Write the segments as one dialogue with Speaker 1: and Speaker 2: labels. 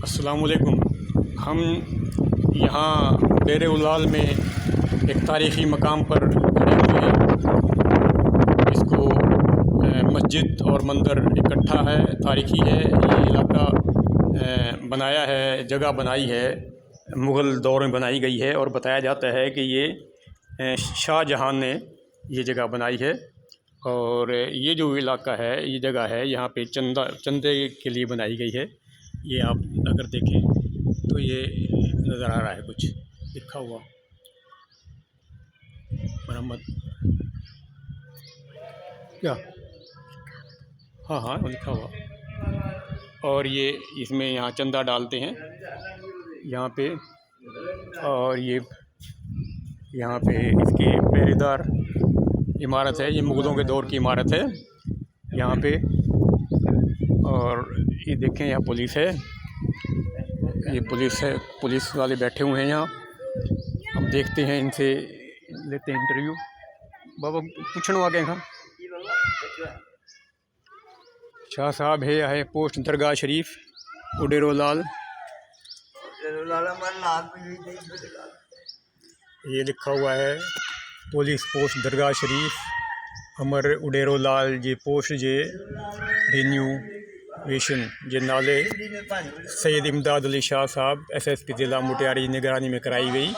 Speaker 1: अस्सलाम वालेकुम। हम यहाँ डेरे उलाल में एक तारीख़ी मकाम पर खड़े हुए हैं। इसको मस्जिद और मंदिर इकट्ठा है, तारीख़ी है। ये इलाका बनाया है, जगह बनाई है, मुग़ल दौर में बनाई गई है और बताया जाता है कि ये शाहजहां ने ये जगह बनाई है। और ये जो इलाका है, ये जगह है, यहाँ पे चंदे के लिए बनाई गई है। ये आप अगर देखें तो ये नज़र आ रहा है कुछ लिखा हुआ, मरम्मत क्या, हाँ हाँ लिखा हुआ। और ये इसमें यहाँ चंदा डालते हैं यहाँ पे। और ये यहाँ पे इसके पहरेदार इमारत है, ये मुग़लों के दौर की इमारत है यहाँ पे। और ये देखें यहाँ पुलिस है, ये पुलिस है, पुलिस वाले बैठे हुए हैं यहाँ। हम देखते हैं, इनसे लेते हैं इंटरव्यू। बाबा पूछना आ गए हाँ शाह साहब है पोस्ट दरगाह शरीफ उडेरो लाल। ये लिखा हुआ है पुलिस पोस्ट दरगाह शरीफ अमर उडेरो लाल जी पोस्ट जे रिन्यूवेशन जे नाले सैयद इमदाद अली शाह साहब SSP ज़िला मुटियारी निगरानी में कराई गई।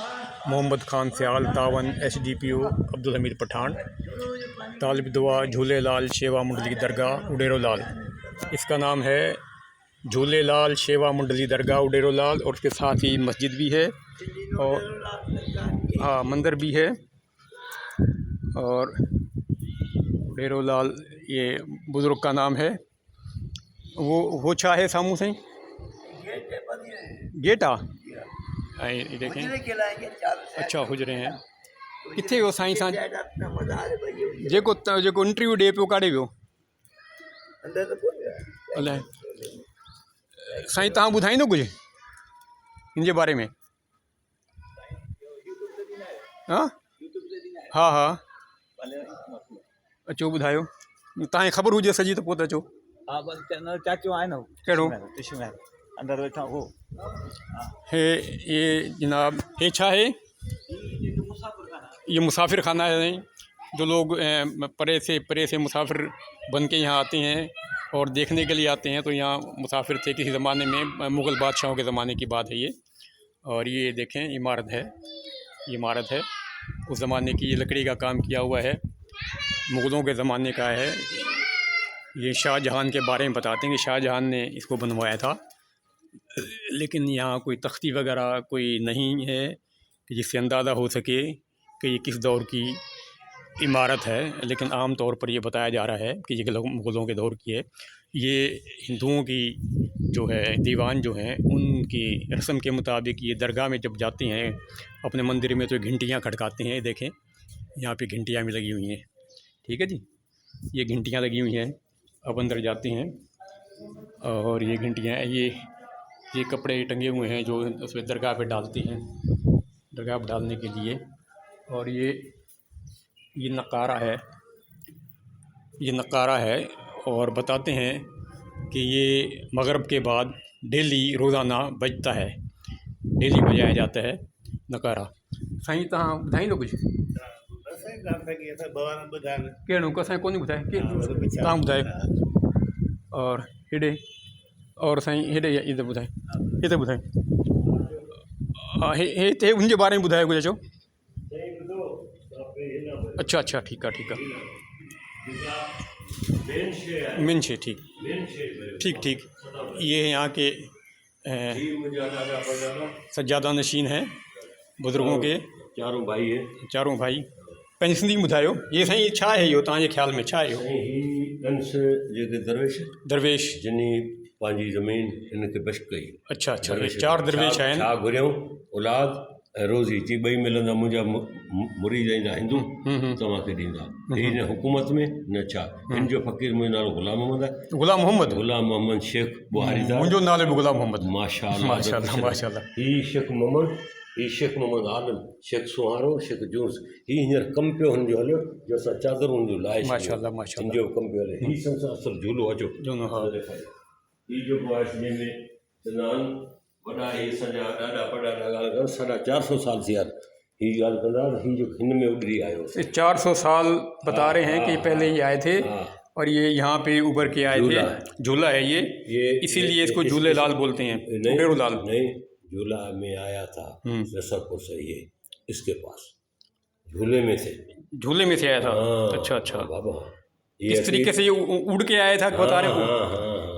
Speaker 1: मोहम्मद खान सियाल तावन SDPO अब्दुल हमीद पठान तालिब दुआ झूले लाल शेवा मुंडली दरगाह उडेरो लाल। इसका नाम है झूले लाल शेवा मुंडली दरगाह उडेरो लाल। और उसके साथ ही मस्जिद भी है और हाँ मंदिर भी है। और उडेरो लाल ये बुज़ुर्ग का नाम है। वो छा है सामू से गेट आ ये देखें, अच्छा हुजरे हैं किथे हो साईं सां जेको इंटरव्यू डे पियो काॾे वियो अलाए। साईं तव्हां ॿुधाईंदो कुझु हिन जे बारे में? हाँ हा हा अचो ॿुधायो, तव्हांखे ख़बर हुजे सॼी त पोइ त अचो।
Speaker 2: हा बस चैनल चाचो आहे न
Speaker 1: कहिड़ो
Speaker 2: इश्माइल अंदर वेठा हो।
Speaker 1: है ये जनाब ये छा है? ये मुसाफिर खाना है जो लोग परे से मुसाफिर बन के यहाँ आते हैं और देखने के लिए आते हैं। तो यहाँ मुसाफिर थे किसी ज़माने में, मुग़ल बादशाहों के ज़माने की बात है ये। और ये देखें इमारत है, ये इमारत है उस ज़माने की, ये लकड़ी का काम किया हुआ है, मुग़लों के ज़माने का है। ये शाहजहां के बारे में बताते हैं कि शाहजहां ने इसको बनवाया था। लेकिन यहाँ कोई तख्ती वगैरह कोई नहीं है कि जिससे अंदाज़ा हो सके कि ये किस दौर की इमारत है। लेकिन आम तौर पर ये बताया जा रहा है कि ये मुग़लों के दौर की है। ये हिंदुओं की जो है दीवान जो हैं उनकी रस्म के मुताबिक ये दरगाह में जब जाते हैं अपने मंदिर में तो घंटियाँ खड़काते हैं। देखें यहाँ पे घंटियाँ भी लगी हुई हैं, ठीक है जी, ये घंटियाँ लगी हुई हैं। अब अंदर जाते हैं और ये घंटियाँ ये कपड़े टंगे हुए हैं जो उसमें दरगाह पे डालते हैं, दरगाह पे डालने के लिए। और ये नकारा है, ये नकारा है। और बताते हैं कि ये मगरिब के बाद डेली रोज़ाना बजता है, डेली बजाया जाता है नकारा। साईं तव्हां ॿुधाईंदो कुझु? कहिड़ो असांखे कोन्ह ॿुधाए की तव्हां ॿुधायो। और हेॾे और साईं हेॾे इधर ॿुधाए, हिते ॿुधाए, हिते हुनजे बारे में ॿुधायो कुझु अचो। अच्छा अच्छा ठीकु आहे ठीकु आहे मेन शे ठीक ठीक। ये यहाँ के सज्जादा नशीन हैं बुज़ुर्गों के, चारों भाई। पंहिंजी सिंधी में ॿुधायो ये साईं छा आहे इहो तव्हांजे ख़्याल में छा आहे इहो? दरवेश
Speaker 3: जिनी पंहिंजी ज़मीन हिनखे बश्त कई।
Speaker 1: अच्छा अच्छा ये 4 दरवेश आहिनि।
Speaker 3: छा घुरियऊं औलाद ऐं रोज़ी ची ॿई मिलंदा, मुंहिंजा मुरीद ईंदा हिंदू तव्हांखे ॾींदा। हिन हुकूमत में न छा हिन जो फ़क़ीर मुंहिंजो नालो ग़ुलाम मोहम्मद आहे। ग़ुलाम मोहम्मद शेख बुहारी।
Speaker 1: मुंहिंजो नालो बि ग़ुलाम मोहम्मद।
Speaker 3: माशाअल्लाह माशाअल्लाह। ही शेख मोहम्मद आलम, शेख सुहारो, शेख जूस। ही हींअर कमु पियो हुनजो हलियो जो असां चादरूं जो लाहे हिनजो कमु पियो हले। ही संसार असुलु झूलो अचो ही जो आहे जंहिंमें सनान वॾा ही असांजा ॾाढा वॾा ॻाल्हि कर 450 साल थी यार ही ॻाल्हि कंदा ही जो हिन में उॾरी आयो
Speaker 1: 400 साल बता रहे हैं कि पहले ये आए थे और ये यहाँ पे उभर के आए थे। झूला है ये इसीलिए इसको झूले लाल बोलते हैं। उडेरो लाल
Speaker 3: नहीं, झूला में आया था नसरपुर से, ये इसके पास झूले में से आया था। अच्छा अच्छा
Speaker 1: बाबा, इस तरीके से ये उड़ के आया था बता रहे हो।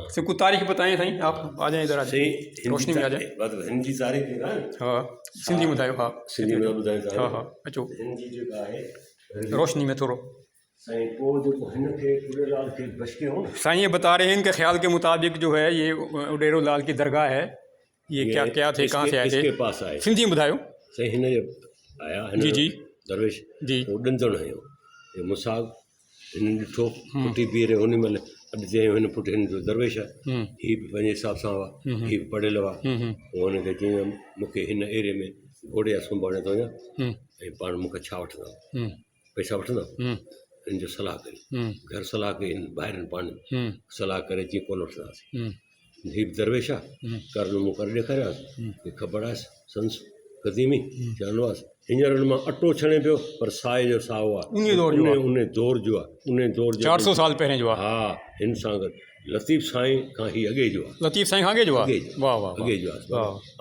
Speaker 1: इससे कुछ तारीख बताएं सही, आप आ जाएं इधर, आ जाए रोशनी में आ जाए।
Speaker 3: हिंदी तारीख
Speaker 1: हाँ सिंधी में बताओ। हाँ
Speaker 3: सिंधी में ॿुधाए था।
Speaker 1: हाँ हाँ अचो
Speaker 3: हिंदी जेका आहे
Speaker 1: रोशनी में थोड़ो
Speaker 3: साईं पोइ जेको हिनखे उडेरोलाल खे बचके हो न,
Speaker 1: साईं ये बता रहे हैं इनके ख्याल के मुताबिक जो है ये उडेरो लाल की दरगाह है। ये क्या थे, कहाँ से आए थे?
Speaker 3: इसके पास आए
Speaker 1: सिंधी में बतायो।
Speaker 3: साईं हिन जो आया
Speaker 1: जी जी
Speaker 3: दरवेश
Speaker 1: जी
Speaker 3: उॾंदड़ हुयो ये मुसाग हिन ॾिठो पुटी पी रहे हुन महिल अॼु चयईं हिन पुटु हिन जो दरवेश आहे हीअ बि पंहिंजे हिसाब सां हुआ, हीअ बि पढ़ियल हुआ। पोइ हुनखे चयईं मूंखे हिन एरिए में घोड़े जा सुभाणे थो वञा ऐं पाण मूंखे छा वठंदा, पैसा वठंदा? हिन जो सलाह कई, घर सलाह कई, ॿाहिरि पाणी सलाह करे अची कोन वठंदासीं। हीअ बि दरवेश आहे, करण मूं करे ॾेखारियोसि, ख़बर आहे संस क़दीमी चवंदो आहे हींअर हुन मां अटो छणे पियो पर साए जो साओ आहे, उन दौर जो आहे,
Speaker 1: 400 साल पहिरें जो आहे।
Speaker 3: हा हिन सां गॾु लतीफ़ साईं खां ही अॻे जो आहे।
Speaker 1: लतीफ़ साईं खां अॻे जो आहे। वाह वाह
Speaker 3: अॻे जो आहे।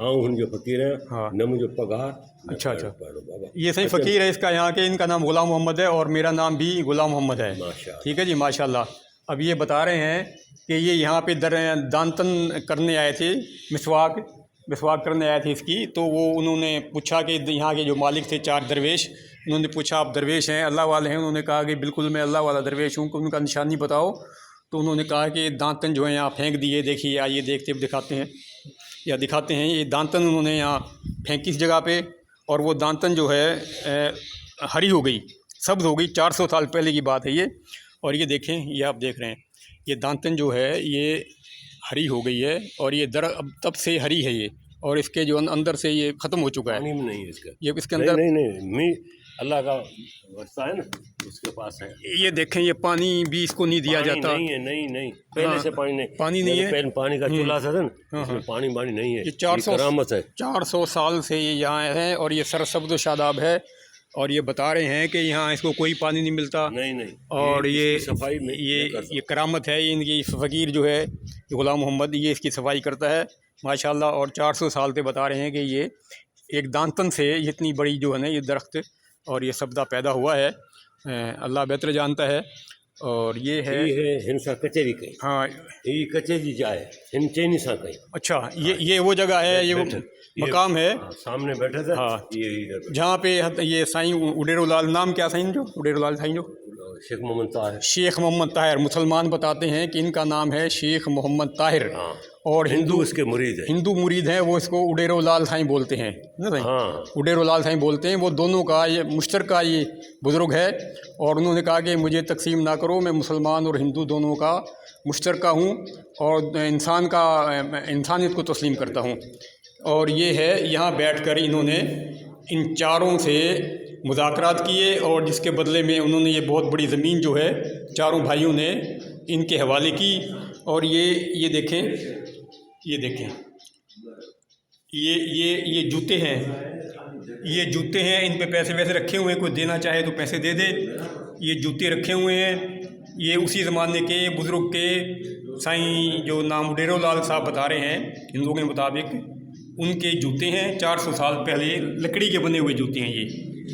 Speaker 3: आऊं हुनजो फ़क़ीर आहियां, न मुंहिंजो पगार।
Speaker 1: अच्छा अच्छा बाबा, ये सही फ़कीर है इसका यहाँ के। इनका नाम गुलाम मोहम्मद है और मेरा नाम भी गुलाम मोहम्मद है। ठीक है जी माशाल्लाह। अब ये बता रहे हैं कि ये यहाँ पे दांतन करने आए थे, मिसवाक करने आए थे इसकी। तो वो उन्होंने पूछा कि यहाँ के जो मालिक थे 4 दरवेश, उन्होंने पूछा आप दरवेश हैं, अल्लाह वाले हैं? उन्होंने कहा कि बिल्कुल मैं अल्लाह वाला दरवेश हूँ। उनका निशानी बताओ। तो उन्होंने कहा कि दांतन जो है यहाँ फेंक दिए, देखिए आइए देखते दिखाते हैं। ये दांतन उन्होंने यहाँ फेंकी इस जगह पे, और वो दांतन जो है हरी हो गई, सब्ज़ हो गई। 400 साल पहले की बात है ये। और ये देखें, ये आप देख रहे हैं, ये दांतन जो है ये हरी हो गई है और ये अब तब से हरी है ये, और इसके जो अंदर से ये ख़त्म हो चुका है।
Speaker 3: पानी में नहीं है इसका,
Speaker 1: ये इसके अंदर
Speaker 3: नहीं अल्लाह का वर्षा है ना, उसके पास है।
Speaker 1: ये देखें, ये पानी भी इसको नहीं दिया जाता।
Speaker 3: नहीं पहले से पानी नहीं है। पहले पानी का चूल्हा था ना, इसमें पानी नहीं है।
Speaker 1: ये 400
Speaker 3: करामत है।
Speaker 1: 400 साल से ये यहाँ है और ये सरसब्ज़ शादाब है। और ये बता रहे हैं कि यहाँ इसको कोई पानी नहीं मिलता।
Speaker 3: नहीं
Speaker 1: और ये
Speaker 3: सफाई में
Speaker 1: ये करामत है। इनकी फ़कीर जो है गुलाम मोहम्मद, ये इसकी सफाई करता है माशाल्लाह। और 400 साल से बता रहे हैं कि ये एक दांतन से इतनी बड़ी जो है ना ये दरख्त और ये सब्ज़ा पैदा हुआ है। अल्लाह बेहतर जानता है। और ये है
Speaker 3: हिंसा कचेरी कई।
Speaker 1: हाँ
Speaker 3: ये कचेरी जाए हिन चैनी सा कई।
Speaker 1: अच्छा, ये वो जगह है, ये वो मकाम है।
Speaker 3: सामने बैठे थे। हाँ
Speaker 1: जहाँ पे ये साईं उडेरो लाल, नाम क्या साईं जो उडेरो लाल साईं जो?
Speaker 3: शेख मोहम्मद ताहिर। मुसलमान बताते हैं कि इनका नाम है शेख मोहम्मद ताहिर। और हिंदू इसके मुरीद हैं, वो इसको उडेरो लाल साईं बोलते हैं ना साईं। उडेरो लाल साईं बोलते हैं। वो दोनों का ये मुश्तरका ये बुज़ुर्ग है। और उन्होंने कहा कि मुझे तकसीम ना करो, मैं मुसलमान और हिंदू दोनों का मुश्तरका हूँ और इंसानियत को तस्लीम करता हूँ। और ये है, यहाँ बैठकर इन्होंने इन चारों से मुज़ाकरात किए और जिसके बदले में उन्होंने ये बहुत बड़ी ज़मीन जो है चारों भाइयों ने इनके हवाले की। और ये देखें, ये जूते हैं, इन पे पैसे वैसे रखे हुए हैं, कोई देना चाहे तो पैसे दे दे। ये जूते रखे हुए हैं, ये उसी ज़माने के बुज़ुर्ग के साईं जो नाम उडेरो लाल साहब बता रहे हैं हिंदुओं के मुताबिक, उनके जूते हैं। 400 साल पहले लकड़ी के बने हुए जूते हैं, ये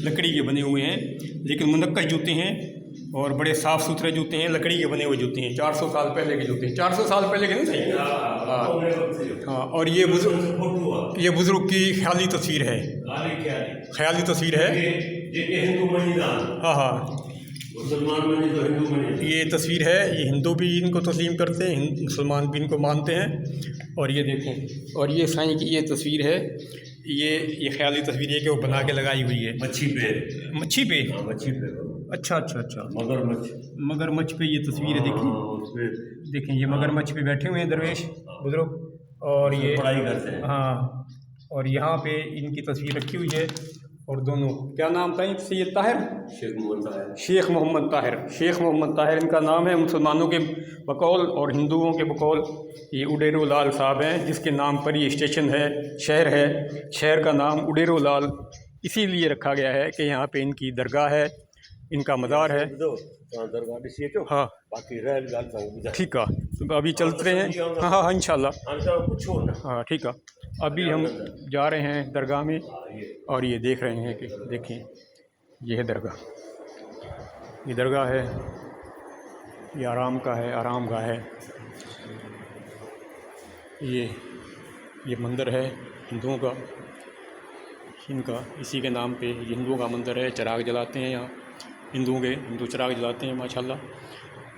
Speaker 3: लकड़ी के बने हुए हैं, लेकिन मुनक्कश जूते हैं और बड़े साफ़ सुथरे जूते हैं, लकड़ी के बने हुए जूते हैं। 400 साल पहले के जूते हैं, 400 साल पहले के नहीं सही। हाँ। और ये बुज़ुर्ग की ख्याली तस्वीर है, हाँ ये तस्वीर है। ये हिंदू भी इनको तस्लीम करते हैं, मुसलमान भी इनको मानते हैं। और ये देखें, और ये साईं की ये तस्वीर है, ये ख्याली तस्वीर है कि वो बना के लगाई हुई है मच्छी पे। अच्छा मगरमच्छ पे ये तस्वीर है। देखें ये मगरमच्छ पे बैठे हुए हैं दरवेश बुजुर्ग, और ये पढ़ाई करते हैं।
Speaker 1: हाँ, और यहाँ पे इनकी तस्वीर रखी हुई है। और दोनों क्या नाम था सैयद ताहिर,
Speaker 3: शेख मोहम्मद ताहिर।
Speaker 1: शेख मोहम्मद ताहिर इनका नाम है मुसलमानों के बकौल, और हिंदुओं के बकौल ये उडेरो लाल साहब हैं, जिसके नाम पर ये स्टेशन है, शहर है। शहर का नाम उडेरो लाल इसीलिए रखा गया है कि यहाँ पे इनकी दरगाह है, इनका मज़ार है। हाँ ठीक है, तो अभी चलते हैं। हाँ हाँ इंशाल्लाह। हाँ ठीक है, अभी हम जा रहे हैं दरगाह में, और ये देख रहे हैं कि देखें ये है दरगाह, ये दरगाह है, ये आराम का है, आराम गाह है। ये मंदिर है हिंदुओं का, इनका इसी के नाम पे ये हिंदुओं का मंदिर है। चिराग जलाते हैं यहाँ हिंदू चिराग जलाते हैं माशाल्लाह।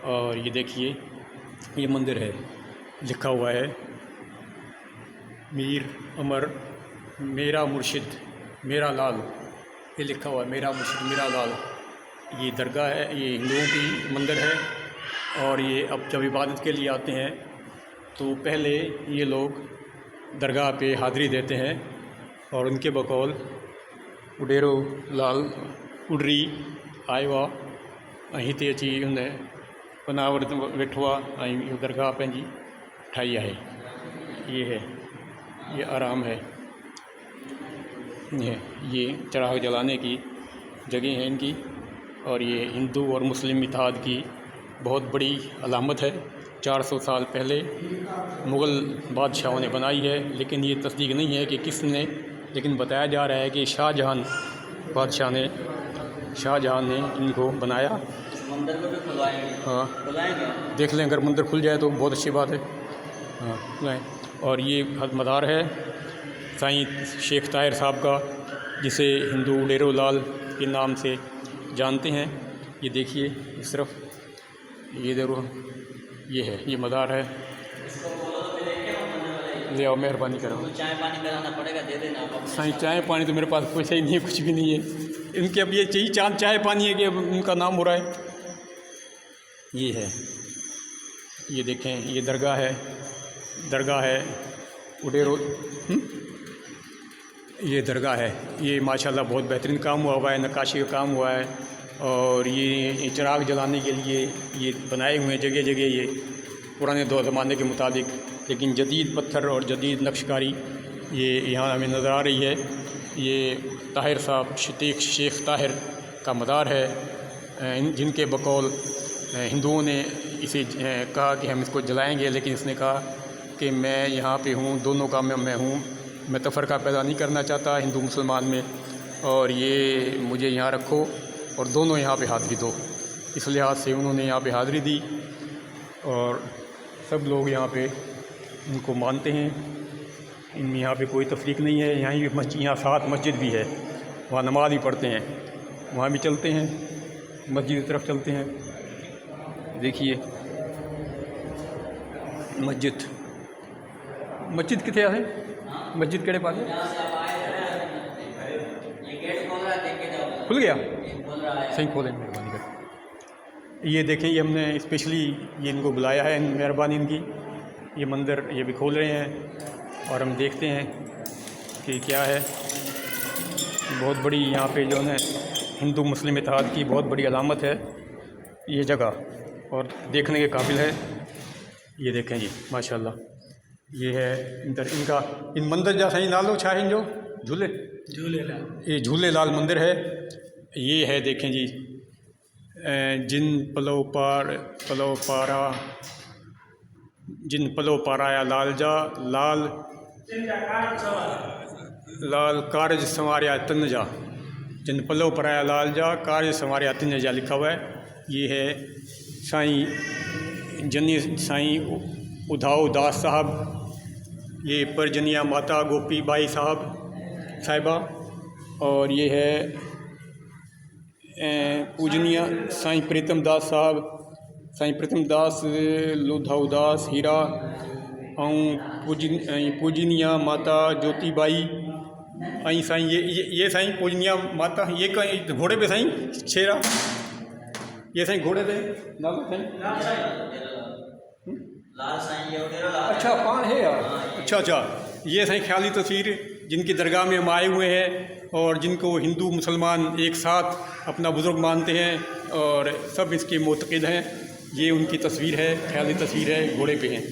Speaker 1: और ये देखिए ये मंदिर है, लिखा हुआ है मीर अमर मेरा मुर्शिद मेरा लाल, ये लिखा हुआ है मेरा मुर्शिद मेरा लाल। ये दरगाह है, ये हिंदुओं की मंदिर है। और ये अब जब इबादत के लिए आते हैं तो पहले ये लोग दरगाह पे हाज़िरी देते हैं, और उनके बकौल उडेरो लाल उडरी आयो आहे, हिते अची हुन पनावर वेठो आहे, ऐं दरगाह पंहिंजी ठाही आहे। ये है, ये आराम है, ये चिराग जलाने की जगह है इनकी। और ये हिंदू और मुस्लिम इत्तेहाद की बहुत बड़ी अलामत है। 400 साल पहले मुग़ल बादशाहों ने बनाई है, लेकिन ये तस्दीक नहीं है कि किसने, लेकिन बताया जा रहा है कि शाहजहां ने इनको बनाया।
Speaker 2: मंदिर को भी खुलवाएंगे।
Speaker 1: हाँ
Speaker 2: खुलाएंगे,
Speaker 1: देख लें, अगर मंदिर खुल जाए तो बहुत अच्छी बात है। हाँ खुलाएँ। और ये मज़ार है साईं शेख ताहिर साहब का, जिसे हिंदू उडेरो लाल के नाम से जानते हैं। ये देखिए इस तरफ, ये देखो ये है, ये मज़ार है। ले आओ, मेहरबानी करो।
Speaker 2: चाय पानी कराना पड़ेगा, दे देना।
Speaker 1: साईं चाय पानी तो मेरे पास पैसा ही नहीं है, कुछ भी नहीं है। इनके अब ये चाहिए चाय पानी है कि अब उनका नाम हो रहा है। ये है, ये देखें, ये दरगाह है उडेरो, ये दरगाह है। ये माशाल्लाह बहुत बेहतरीन काम हुआ है, नक्काशी का काम हुआ है। और ये चिराग जलाने के लिए ये बनाए हुए हैं जगह जगह, ये पुराने दौर ज़माने के मुताबिक, लेकिन जदीद पत्थर और जदीद नक्शकारी ये यहाँ हमें नज़र आ रही है। ये ताहिर साहब शेख ताहिर का मज़ार है, जिनके बकौल हिंदुओं ने इसे कहा कि हम इसको जलाएंगे, लेकिन इसने कहा कि मैं यहाँ पे हूँ, दोनों का मैं हूँ, मैं तफ़रक़ा पैदा नहीं करना चाहता हिंदू मुसलमान में, और ये मुझे यहाँ रखो और दोनों यहाँ पे हाज़िरी दो। इस लिहाज से उन्होंने यहाँ पे हाज़िरी दी, और सब लोग यहाँ पे इनको मानते हैं। इनमें यहाँ पे कोई तफरीक नहीं है। यहाँ साथ मस्जिद भी है, वहाँ नमाज़ भी पढ़ते हैं, वहाँ भी चलते हैं, मस्जिद की तरफ चलते हैं। देखिए मस्जिद कितने है, मस्जिद केड़े पास खुल गया, सही खोलें, मेहरबानी कर। ये देखें, ये हमने स्पेशली ये इनको बुलाया है, मेहरबानी इनकी। ये मंदिर ये भी खोल रहे हैं, और हम देखते हैं कि क्या है। बहुत बड़ी यहाँ पे जो है हिंदू मुस्लिम इत्तेहाद की बहुत बड़ी अलामत है ये जगह, और देखने के काबिल है। ये देखें जी माशाल्लाह, ये है इनका इन मंदिर जा साईं नालो छा है, जो झूलेलाल, ये झूलेलाल मंदिर है। ये है देखें जी, जिन पलो पाराया लाल जा लाल कारज संवारिया तन जा, जिन पलो पराया लाल जा कारज संवारिया तन जा लिखा हुआ है। ये है साईं उधाऊ दास साहब, ये परजनिया माता गोपी बाई साहिबा, और ये है पूजनिया साईं प्रीतम दास साहब, साईं प्रीतम दास लोधाऊ दास हीरा, पूजनिया माता ज्योति बाई, ऐं साईं ये साईं पूजनिया माता, ये कहीं घोड़े पे साईं छेरा, ये साईं घोड़े पे नालो साईं, अच्छा पान है यार, अच्छा, ये साईं ख्याली तस्वीर जिनकी दरगाह में हम आए हुए हैं और जिनको हिंदू मुसलमान एक साथ अपना बुज़ुर्ग मानते हैं और सब इसके मोतक़िद हैं। ये उनकी तस्वीर है, ख्याली तस्वीर है, घोड़े पे हैं।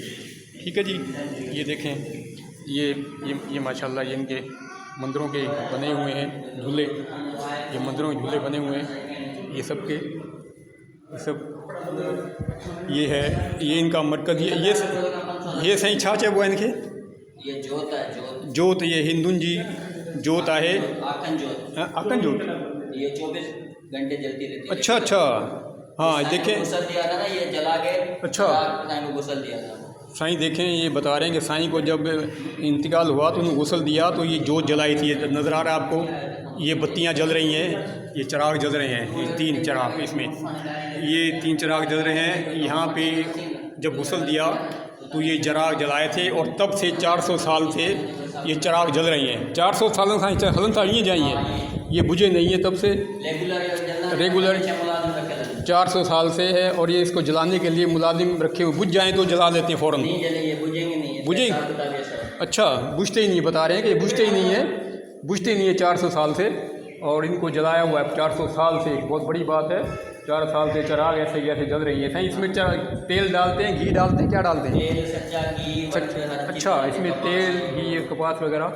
Speaker 1: ठीक है जी, ये देखें, ये माशाल्लाह ये इनके मंदिरों के बने हुए हैं झूले, ये मंदिरों के झूले बने हुए हैं, ये सब के सब ये है, ये इनका मरकज़। ये सही छाछ है वो इनके,
Speaker 2: ये जोत है,
Speaker 1: जोत ये हिंदुन जी जोत आहे,
Speaker 2: आखन जोत।
Speaker 1: आखन जोत,
Speaker 2: ये 24 घंटे जलती रहती है।
Speaker 1: अच्छा अच्छा, हाँ देखें,
Speaker 2: गुसल दिया था ना, ये जला के
Speaker 1: अच्छा
Speaker 2: साईं को गुसल दिया था।
Speaker 1: साईं देखें, ये बता रहे हैं कि साईं को जब इंतकाल हुआ तो उन्हें गुसल दिया तो ये जोत जलाई थी। नज़र आ रहा है आपको, ये बत्तियां जल रही हैं, ये चिराग जल रहे हैं, ये 3 चिराग, इसमें ये 3 चिराग जल रहे हैं। यहाँ पे जब गुसल दिया तो ये चिराग जलाए थे और तब से 400 साल से ये चिराग जल रही हैं। 400 सालों से हलन साड़ियाँ जाई हैं, ये बुझे नहीं है तब से, रेगुलर 400 साल से है। और ये इसको जलाने के लिए मुलाजिम रखे हुए, बुझ जाएँ तो जला देते हैं फ़ौरन।
Speaker 2: नहीं जलेंगे, बुझेंगे नहीं,
Speaker 1: बुझेंगे, अच्छा बुझते ही नहीं, बता रहे हैं कि ये बुझते ही नहीं है, बुझते नहीं है 400 साल से, और इनको जलाया हुआ है 400 साल से। बहुत बड़ी बात है, 4 साल से चिराग ऐसे जल रही है। इसमें तेल डालते हैं, घी डालते हैं, क्या डालते हैं?
Speaker 2: तेल, सच्चा घी।
Speaker 1: अच्छा, इसमें तेल, घी, कपास वगैरह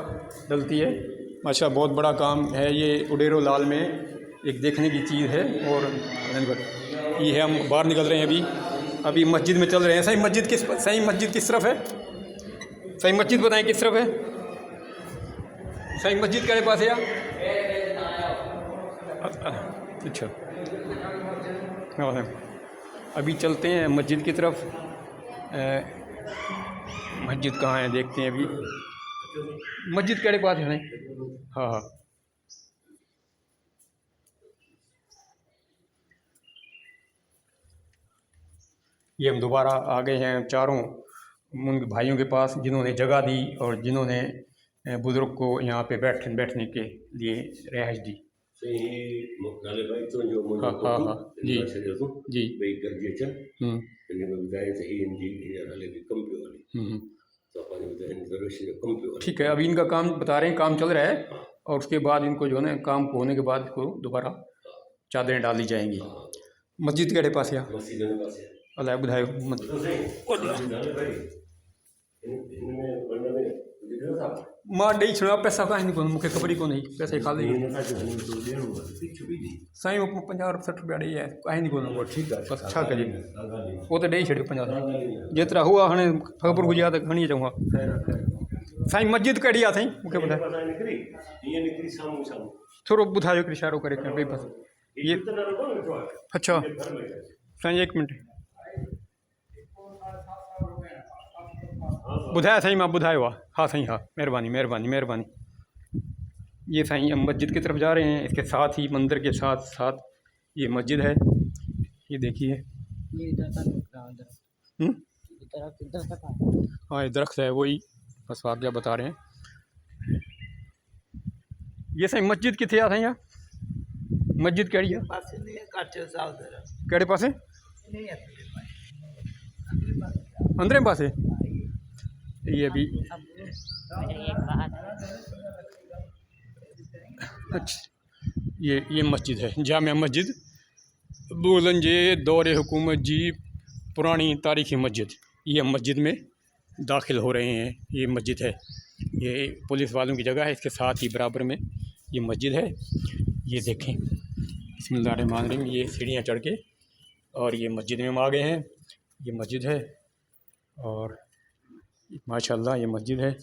Speaker 1: डलती है। अच्छा, बहुत बड़ा काम है ये। उडेरो लाल में एक देखने की चीज़ है। और ये है, हम बाहर निकल रहे हैं अभी मस्जिद में चल रहे हैं। सही मस्जिद किस तरफ है? सही मस्जिद बताएं किस तरफ है? सही मस्जिद के पास है या? अच्छा, अभी चलते हैं मस्जिद की तरफ। मस्जिद कहाँ है देखते हैं अभी। मस्जिद के पास है नहीं? हाँ हाँ, ये हम दोबारा आ गए हैं चारों उन भाइयों के पास जिन्होंने जगह दी और जिन्होंने बुज़ुर्ग को यहाँ पे बैठने के लिए रिहाइश दी। हाँ हाँ हाँ, जी जी, ठीक है। अभी इनका काम बता रहे हैं, काम चल रहा है, और उसके बाद इनको जो है ना, काम को होने के बाद को दोबारा चादरें डाली जाएंगी। मस्जिद के पास या अल्लाह बुधायो मां ॾेई छॾियो, पैसा कान कोन, मूंखे ख़बर ई कोन हुई, पैसे खाली साईं 50-60 रुपया ॾेई आहे, कान कोन। ठीकु आहे, बसि छा कजे, उहो त ॾेई छॾियो 50 जेतिरा हुआ। हाणे ख़बर हुजे हा त खणी अचूं हा। साईं मस्जिद कहिड़ी आहे साईं, मूंखे ॿुधायो थोरो, ॿुधायो हिकिड़ो इशारो करे भई बसि ये। अच्छा साईं, 1 मिनट ॿुधाया साईं, मां ॿुधायो आहे। हाँ साईं, हाँ, महिरबानी महिरबानी महिरबानी। ये साईं हम मस्जिद की तरफ जा रहे हैं, इसके साथ ही मंदिर के साथ साथ ये मस्जिद है। ये देखिए, हाँ ये दरख्त है वही, बस वाक़या बता रहे हैं। ये साईं मस्जिद किथे आ साईं? मस्जिद कहिड़ी है? कहिड़े पासे? अंदरे पासे। ये भी अच्छा, ये मस्जिद है, जामिया मस्जिद, मुग़लन जे दौरे हुकूमत जी पुरानी तारीख़ी मस्जिद। ये मस्जिद में दाखिल हो रहे हैं। ये मस्जिद है, ये पुलिस वालों की जगह है, इसके साथ ही बराबर में ये मस्जिद है। ये देखें, बिस्मिल्लाहिर्रहमानिर्रहीम, ये सीढ़ियाँ चढ़ के और ये मस्जिद में हम आ गए हैं। ये मस्जिद है और माशाल्लाह ये मस्जिद है,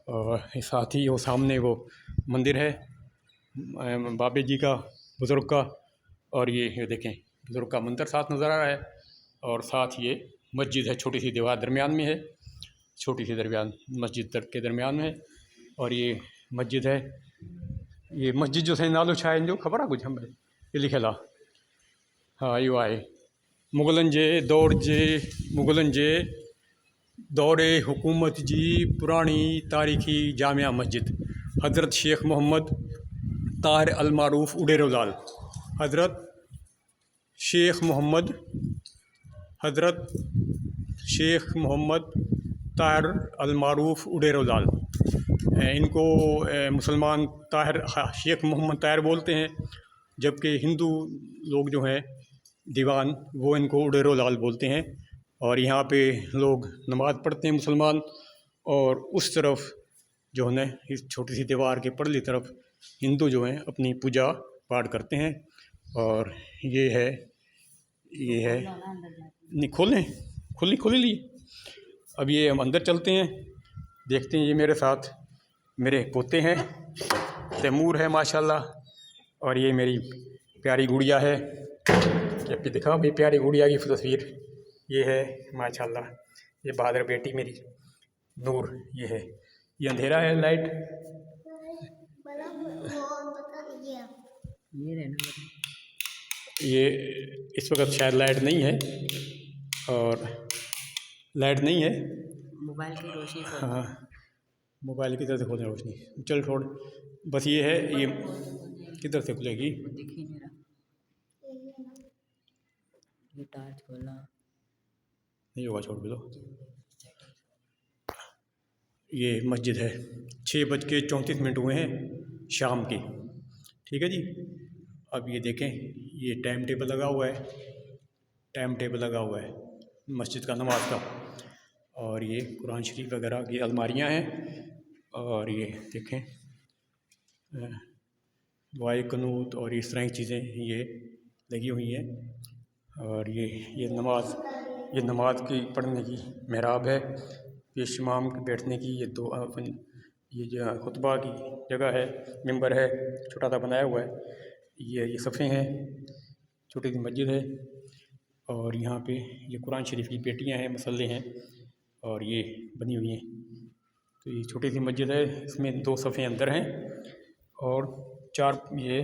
Speaker 1: और साथ ही वो सामने वो मंदिर है बाबे जी का, बुज़ुर्ग का। और ये देखें, बुज़ुर्ग का मंदिर साथ नज़र आ रहा है, और साथ ये मस्जिद है, छोटी सी दीवार दरमियान में है, छोटी सी दरमियान मस्जिद के दरमियान में। और ये मस्जिद है, ये मस्जिद जो सही नालो छा आहे जो ख़बर आहे कुझु? हम ये लिखियलु आहे, हाँ इहो आहे, मुग़लनि जे दौरे हुकूमत जी पुरानी तारीख़ी जामिया मस्जिद, हज़रत शेख मोहम्मद ताहिर अल मारूफ़ उडेरो लाल, हज़रत शेख मोहम्मद ताहिर अल-मारूफ उडेरोलाल। इनको मुसलमान ताहिर शेख मोहम्मद ताहिर बोलते हैं, जबकि हिंदू लोग जो हैं दीवान वो इनको उडेरोलाल बोलते हैं। और यहाँ पे लोग नमाज़ पढ़ते हैं मुसलमान, और उस तरफ जो है ना इस छोटी सी दीवार के परली तरफ हिंदू जो हैं अपनी पूजा पाठ करते हैं। और ये है नहीं खोलें खोली ली। अब ये हम अंदर चलते हैं, देखते हैं। ये मेरे साथ मेरे पोते हैं, तैमूर है माशाल्लाह, और ये मेरी प्यारी गुड़िया है। क्या भी दिखा भाई प्यारी गुड़िया की तस्वीर, ये है माशाल्लाह। ये बहादुर बेटी मेरी नूर, ये है। ये अंधेरा है, लाइट ये इस वक्त शायद लाइट नहीं है, और लाइट नहीं है।
Speaker 2: मोबाइल की रोशनी
Speaker 1: हाँ, मोबाइल की तरफ से खोलना रोशनी, चल छोड़। बस ये है, ये किधर से खुलेगी?
Speaker 2: दिखी मेरा ये टार्च खोलना
Speaker 1: नहीं होगा, छोड़ दो। ये मस्जिद है, 6:34 हुए हैं शाम के, ठीक है जी। अब ये देखें, ये टाइम टेबल लगा हुआ है मस्जिद का, नमाज का। और ये कुरान शरीफ वगैरह की अलमारियाँ हैं। और ये देखें दुआए कनूत और इस तरह की चीज़ें ये लगी हुई हैं। और ये नमाज की पढ़ने की मेहराब है। ये इमाम के बैठने की ये जो खुतबा की जगह है, मिंबर है, छोटा सा बनाया हुआ है। ये सफ़े हैं, छोटी सी मस्जिद है। और यहाँ पे ये कुरान शरीफ की पेटियाँ हैं, मसल्ले हैं, और ये बनी हुई हैं। तो ये छोटी सी मस्जिद है, इसमें 2 सफ़े अंदर हैं और 4 ये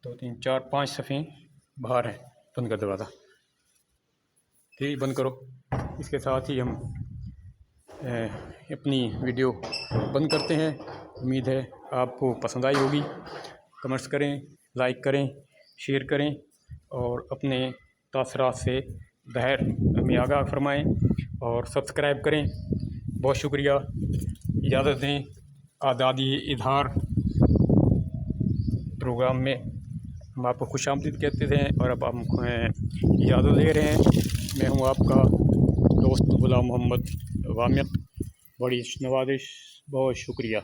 Speaker 1: 2 3 4 5 सफ़े बाहर हैं। बंद कर दरवाज़ा, ठीक, बंद करो। इसके साथ ही हम अपनी वीडियो बंद करते हैं। उम्मीद है आपको पसंद आई होगी। कमेंट्स करें, लाइक करें, शेयर करें, और अपने तासरात से ज़ाहिर हमें आगाह फरमाएँ, और सब्सक्राइब करें। बहुत शुक्रिया। इजाज़त दें। आज़ादी इज़हार प्रोग्राम में हम आपको खुशामदीद कहते थे, और अब हम इजाज़त ले रहे हैं। मैं हूँ आपका दोस्त गुलाम मोहम्मद वामिद। बड़ी नवाज़िश, बहुत शुक्रिया।